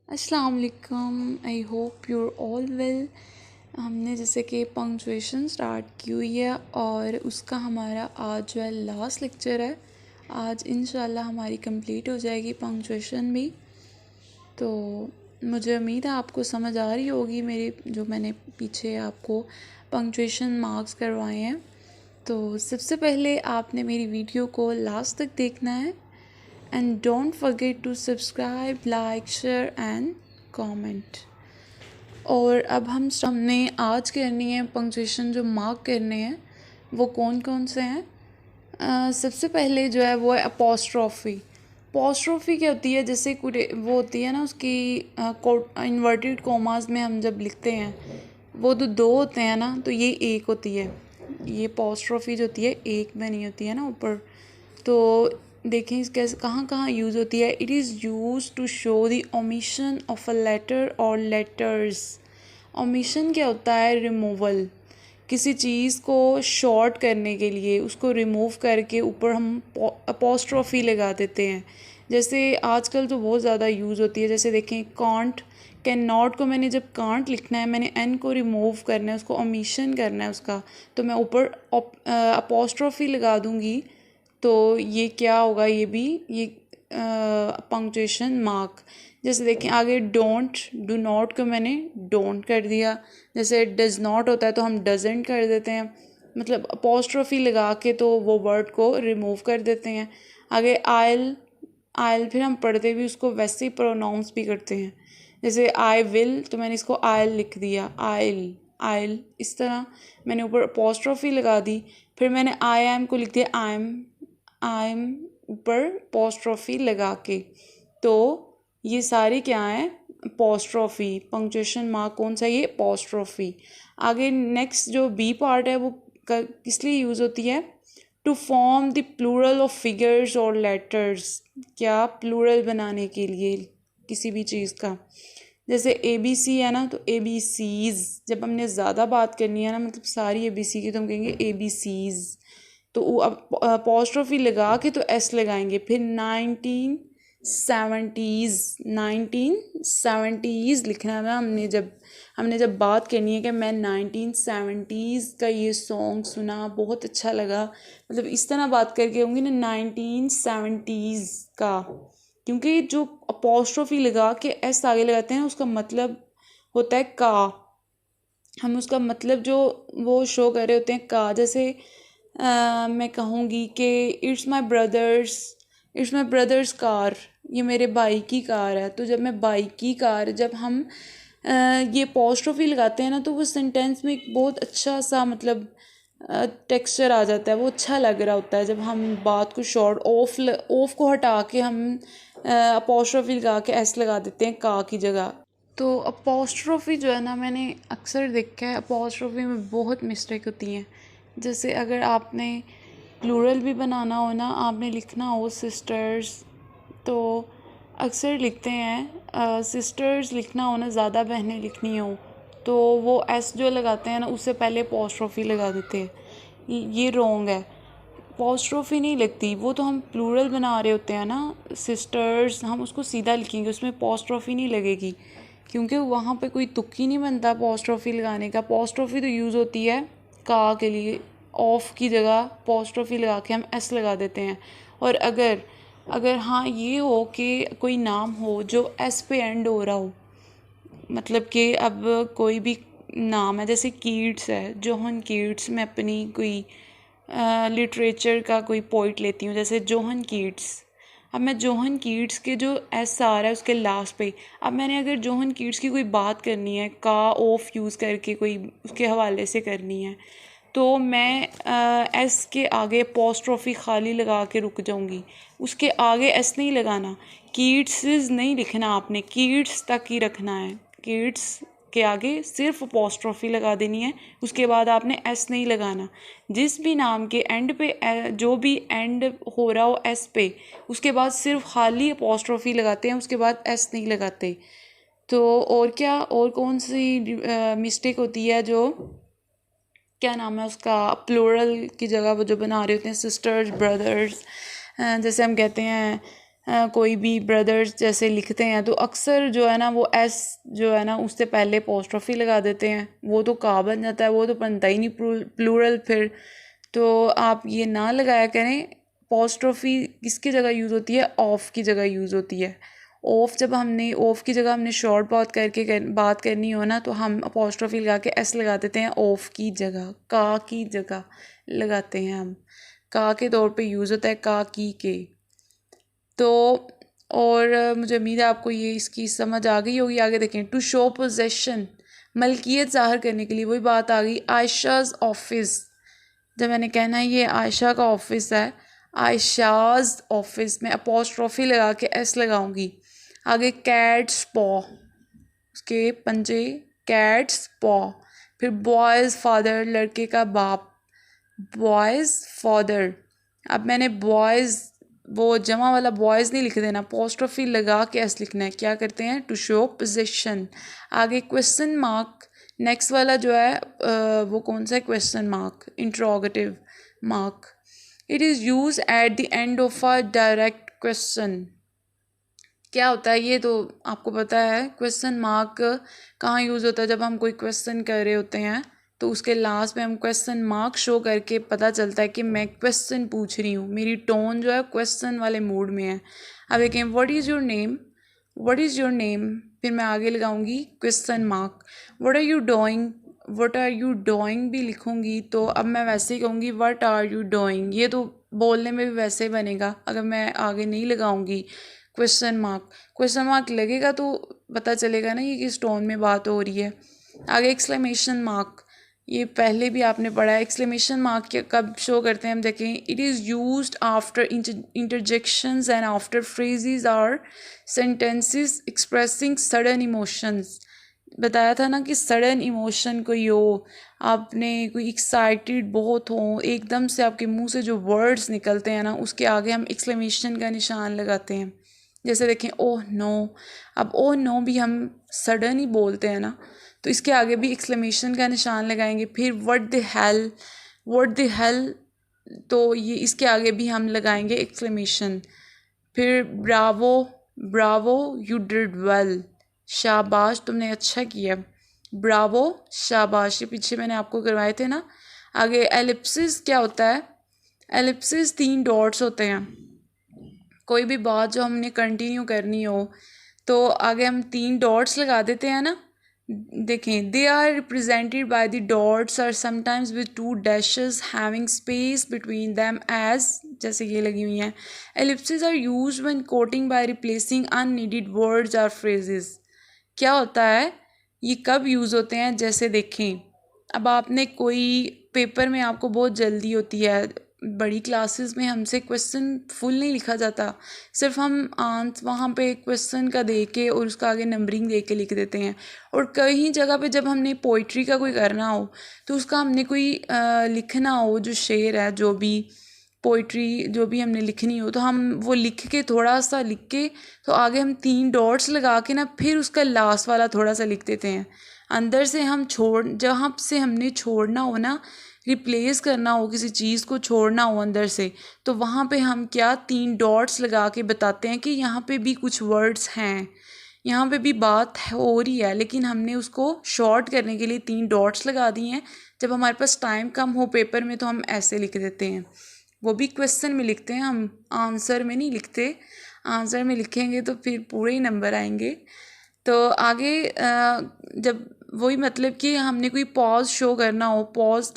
अस्सलाम वालेकुम। I hope you're all well. हमने जैसे कि पंक्चुएशन स्टार्ट की हुई है और उसका हमारा आज जो है लास्ट लेक्चर है। आज इंशाल्लाह हमारी कंप्लीट हो जाएगी पंक्चुएशन भी। तो मुझे उम्मीद है आपको समझ आ रही होगी मेरी जो मैंने पीछे आपको पंक्चुएशन मार्क्स करवाए हैं। तो सबसे पहले आपने मेरी वीडियो को लास्ट तक देखना है and don't forget to subscribe, like, share and comment। और अब हमने आज करनी है पंक्चुएशन जो मार्क करने हैं वो कौन कौन से हैं। सबसे पहले जो है वो है अपोस्ट्रॉफी। अपोस्ट्रॉफी क्या होती है, जैसे वो होती है ना उसकी इन्वर्टेड कॉमास में हम जब लिखते हैं वो तो दो होते हैं ना, तो ये एक होती है। ये अपोस्ट्रॉफी जो होती है एक में नहीं होती है ना ऊपर। तो देखें इस कैसे कहाँ कहाँ यूज़ होती है। It is use to show the omission of a letter or letters. Omission क्या होता है, रिमूवल। किसी चीज़ को शॉर्ट करने के लिए उसको रिमूव करके ऊपर हम अपोस्ट्रॉफी लगा देते हैं। जैसे आजकल तो बहुत ज़्यादा यूज़ होती है। जैसे देखें कांट, कैन नॉट को मैंने जब कांट लिखना है, मैंने एन को रिमूव करना है, उसको ओमिशन करना है उसका, तो मैं ऊपर अपोस्ट्रॉफी लगा दूँगी। तो ये क्या होगा, ये भी ये पंक्चुएशन मार्क। जैसे देखें आगे डोंट, डू नॉट को मैंने डोंट कर दिया। जैसे डज नॉट होता है तो हम डजेंट कर देते हैं, मतलब अपोस्ट्रॉफी लगा के तो वो वर्ड को रिमूव कर देते हैं। आगे आयल, आयल फिर हम पढ़ते भी उसको वैसे ही प्रोनाउंस भी करते हैं। जैसे आई विल तो मैंने इसको आयल लिख दिया, आयल आयल। इस तरह मैंने ऊपर अपोस्ट्रॉफी लगा दी। फिर मैंने आई एम को लिख दिया आई एम ऊपर अपोस्ट्रॉफी लगा के। तो ये सारे क्या हैं, अपोस्ट्रॉफी। पंक्चुएशन मार्क कौन सा, ये अपोस्ट्रॉफी। आगे नेक्स्ट जो बी पार्ट है वो किस लिए यूज़ होती है, to form the plural of figures or letters. क्या, प्लूरल बनाने के लिए किसी भी चीज़ का। जैसे ए बी सी है ना, तो ए बी सीज़ जब हमने ज़्यादा बात करनी है ना, मतलब सारी ए बी सी की, तो हम कहेंगे ए बी सीज़। तो अब अपोस्ट्रॉफी लगा के तो एस लगाएंगे। फिर 1970s लिखना है ना हमने जब बात करनी है कि मैं 1970s का ये सॉन्ग सुना, बहुत अच्छा लगा, मतलब इस तरह बात करके होंगी ना 1970s का। क्योंकि जो अपोस्ट्रॉफी लगा के एस आगे लगाते हैं उसका मतलब होता है का। हम उसका मतलब जो वो शो कर रहे होते हैं का। जैसे मैं कहूँगी कि इट्स माई ब्रदर्स कार, ये मेरे भाई की कार है। तो जब मैं भाई की कार, जब हम ये अपोस्ट्रॉफी लगाते हैं ना, तो वो सेंटेंस में एक बहुत अच्छा सा मतलब टेक्सचर आ जाता है, वो अच्छा लग रहा होता है। जब हम बात को शॉर्ट ऑफ को हटा के हम अपोस्ट्रॉफी लगा के एस लगा देते हैं का की जगह। तो अपोस्ट्रॉफी जो है ना, मैंने अक्सर देखा है अपोस्ट्रॉफी में बहुत मिस्टेक होती हैं। जैसे अगर आपने प्लूरल भी बनाना हो ना, आपने लिखना हो सिस्टर्स, तो अक्सर लिखते हैं सिस्टर्स लिखना हो ना, ज़्यादा बहनें लिखनी हो, तो वो एस जो लगाते हैं ना उससे पहले अपोस्ट्रॉफी लगा देते हैं। ये रॉन्ग है, अपोस्ट्रॉफी नहीं लगती। वो तो हम प्लूरल बना रहे होते हैं ना, सिस्टर्स, हम उसको सीधा लिखेंगे, उसमें अपोस्ट्रॉफी नहीं लगेगी, क्योंकि वहाँ पे कोई तुक ही नहीं बनता अपोस्ट्रॉफी लगाने का। अपोस्ट्रॉफी तो यूज़ होती है का के लिए, ऑफ की जगह अपोस्ट्रॉफी लगा के हम एस लगा देते हैं। और अगर हाँ ये हो कि कोई नाम हो जो एस पे एंड हो रहा हो, मतलब कि अब कोई भी नाम है, जैसे कीट्स है, जोहन कीट्स, मैं अपनी कोई लिटरेचर का कोई पोइट लेती हूँ, जैसे जोहन कीट्स। अब मैं जोहन कीट्स के जो एस आ रहा है उसके लास्ट पे, अब मैंने अगर जोहन कीट्स की कोई बात करनी है, का ऑफ यूज़ करके कोई उसके हवाले से करनी है, तो मैं एस के आगे अपोस्ट्रॉफी खाली लगा के रुक जाऊँगी, उसके आगे एस नहीं लगाना। कीट्स नहीं लिखना आपने, कीट्स तक ही रखना है। कीट्स के आगे सिर्फ अपोस्ट्रॉफी लगा देनी है, उसके बाद आपने एस नहीं लगाना। जिस भी नाम के एंड पे जो भी एंड हो रहा हो एस पे, उसके बाद सिर्फ खाली अपोस्ट्रॉफी लगाते हैं, उसके बाद एस नहीं लगाते। तो और क्या, और कौन सी मिस्टेक होती है, जो क्या नाम है उसका, प्लूरल की जगह वो जो बना रहे होते हैं सिस्टर्स ब्रदर्स, जैसे हम कहते हैं कोई भी ब्रदर्स जैसे लिखते हैं तो अक्सर जो है ना वो एस जो है ना उससे पहले अपोस्ट्रोफी लगा देते हैं, वो तो का बन जाता है, वो तो बनता ही नहीं प्लूरल फिर। तो आप ये ना लगाया करें। अपोस्ट्रोफी किसकी जगह यूज़ होती है? ऑफ की जगह यूज़ होती है। ऑफ जब हमने ऑफ की जगह हमने शॉर्ट बात करनी हो ना तो हम अपोस्ट्रोफी लगा के एस लगा देते हैं, ऑफ की जगह का की जगह लगाते हैं हम। का के तौर पे यूज़ होता है, का की के। तो और मुझे उम्मीद है आपको ये इसकी समझ आ गई होगी। आगे देखें, टू शो पोजेशन, मलकियत ज़ाहिर करने के लिए, वही बात आ गई। आयशाज़ ऑफिस, जब मैंने कहना है ये आयशा का ऑफिस है, आयशाज़ ऑफिस में अपोस्ट्रोफी लगा के एस लगाऊंगी। आगे कैट्स पॉ, उसके पंजे, कैट्स पॉ। फिर बॉयज़ फादर, लड़के का बाप, बॉयज़ फादर। अब मैंने बॉयज़ वो जमा वाला बॉयज़ नहीं लिख देना, अपोस्ट्रोफी लगा के एस लिखना है। क्या करते हैं? To show position. आगे क्वेश्चन मार्क, नेक्स्ट वाला जो है वो कौन सा है? Question mark, interrogative mark. It is use at the end of a direct question. क्या होता है ये तो आपको पता है। क्वेश्चन मार्क कहाँ यूज़ होता है? जब हम कोई क्वेश्चन कर रहे होते हैं तो उसके लास्ट में हम क्वेश्चन मार्क शो करके पता चलता है कि मैं क्वेश्चन पूछ रही हूँ, मेरी टोन जो है क्वेश्चन वाले मूड में है। अब देखें, what is your name, what is your name, फिर मैं आगे लगाऊंगी question mark. What are you doing, what are you doing भी लिखूंगी तो अब मैं वैसे ही कहूँगी व्हाट आर यू डूइंग। ये तो बोलने में भी वैसे बनेगा अगर मैं आगे नहीं लगाऊंगी क्वेश्चन मार्क। क्वेश्चन मार्क लगेगा तो पता चलेगा ना ये किस टोन में बात हो रही है। आगे एक्सक्लेमेशन मार्क, ये पहले भी आपने पढ़ा है। एक्सक्लेमेशन मार्क कब शो करते हैं? हम देखें, it is used after interjections and after phrases और सेंटेंसेस एक्सप्रेसिंग सडन इमोशंस। बताया था ना कि सडन इमोशन कोई हो, आपने कोई एक्साइटेड बहुत हो, एकदम से आपके मुंह से जो वर्ड्स निकलते हैं ना उसके आगे हम एक्सक्लेमेशन का निशान लगाते हैं। जैसे देखें, ओह नो। अब ओह नो भी हम सडन ही बोलते हैं ना, तो इसके आगे भी एक्सक्लेमेशन का निशान लगाएंगे। फिर what the hell, what the hell, तो ये इसके आगे भी हम लगाएंगे एक्सक्लेमेशन। फिर Bravo, Bravo you did well, शाबाश तुमने अच्छा किया। ब्रावो, शाबाश, ये पीछे मैंने आपको करवाए थे ना। आगे एलिप्सिस क्या होता है? एलिप्सिस 3 डॉट्स होते हैं। कोई भी बात जो हमने कंटिन्यू करनी हो तो आगे हम 3 डॉट्स लगा देते हैं ना। देखें, they are represented by the dots और sometimes with 2 dashes having space between them as, जैसे ये लगी हुई हैं। Ellipsis are used when quoting by replacing unneeded words और फ्रेजेस। क्या होता है? ये कब यूज़ होते हैं? जैसे देखें, अब आपने कोई पेपर में आपको बहुत जल्दी होती है, बड़ी क्लासेस में हमसे क्वेश्चन फुल नहीं लिखा जाता, सिर्फ हम आंसर वहाँ पे क्वेश्चन का दे के और उसका आगे नंबरिंग दे के लिख देते हैं। और कई जगह पे जब हमने पोइट्री का कोई करना हो तो उसका हमने कोई लिखना हो, जो शेर है, जो भी पोइट्री जो भी हमने लिखनी हो तो हम वो लिख के थोड़ा सा लिख के तो आगे हम 3 डॉट्स लगा के ना फिर उसका लास्ट वाला थोड़ा सा लिख देते हैं। अंदर से हम जहाँ से हमने छोड़ना हो ना, रिप्लेस करना हो, किसी चीज़ को छोड़ना हो अंदर से, तो वहाँ पे हम क्या 3 डॉट्स लगा के बताते हैं कि यहाँ पे भी कुछ वर्ड्स हैं, यहाँ पे भी बात हो रही है, लेकिन हमने उसको शॉर्ट करने के लिए 3 डॉट्स लगा दिए हैं। जब हमारे पास टाइम कम हो पेपर में तो हम ऐसे लिख देते हैं। वो भी क्वेश्चन में लिखते हैं हम, आंसर में नहीं लिखते। आंसर में लिखेंगे तो फिर पूरे ही नंबर आएंगे। तो आगे जब वही मतलब कि हमने कोई पॉज शो करना हो, पॉज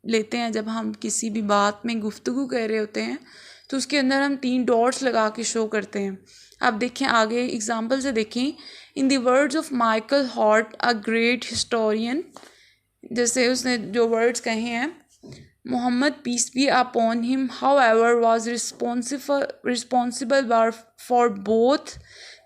लेते हैं जब हम किसी भी बात में गुफ्तगू कर रहे होते हैं तो उसके अंदर हम 3 डॉट्स लगा के शो करते हैं। अब देखें आगे एग्जांपल से देखें, in the words of Michael Hart a great historian, जैसे उसने जो वर्ड्स कहे हैं, Muhammad, peace be upon him, however, was responsible for both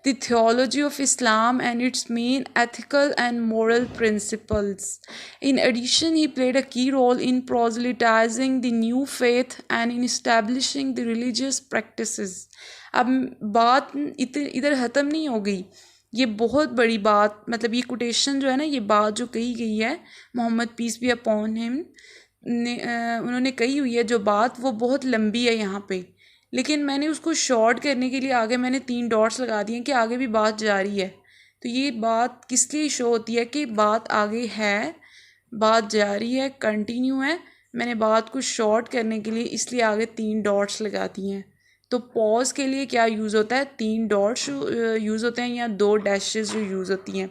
the theology of Islam and its main ethical and moral principles. In addition, he played a key role in proselytizing the new faith and in establishing the religious practices. अब बात इधर ख़त्म नहीं हो गई, ये बहुत बड़ी बात, मतलब ये कोटेशन जो है ना, ये बात जो कही गई है Mohammad peace be upon him ने उन्होंने कही हुई है जो बात, वो बहुत लंबी है यहाँ पे, लेकिन मैंने उसको शॉर्ट करने के लिए आगे मैंने 3 डॉट्स लगा दिए कि आगे भी बात जारी है। तो ये बात किस लिए शो होती है कि बात आगे है, बात जारी है, कंटिन्यू है। मैंने बात को शॉर्ट करने के लिए इसलिए आगे 3 डॉट्स लगा दिए हैं। तो पॉज के लिए क्या यूज़ होता है, 3 डॉट्स यूज़ होते हैं या 2 डैशेस जो यूज़ होती हैं।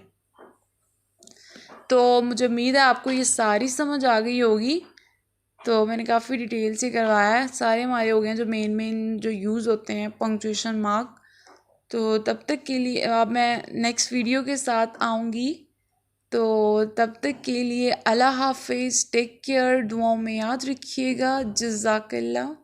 तो मुझे उम्मीद है आपको ये सारी समझ आ गई होगी। तो मैंने काफ़ी डिटेल से करवाया है, सारे हमारे हो गए हैं जो मेन जो यूज़ होते हैं पंक्चुएशन मार्क। तो तब तक के लिए अब मैं नेक्स्ट वीडियो के साथ आऊँगी। तो तब तक के लिए अल्लाह हाफिज़, टेक केयर, दुआओं में याद रखिएगा। जज़ाकल्लाह।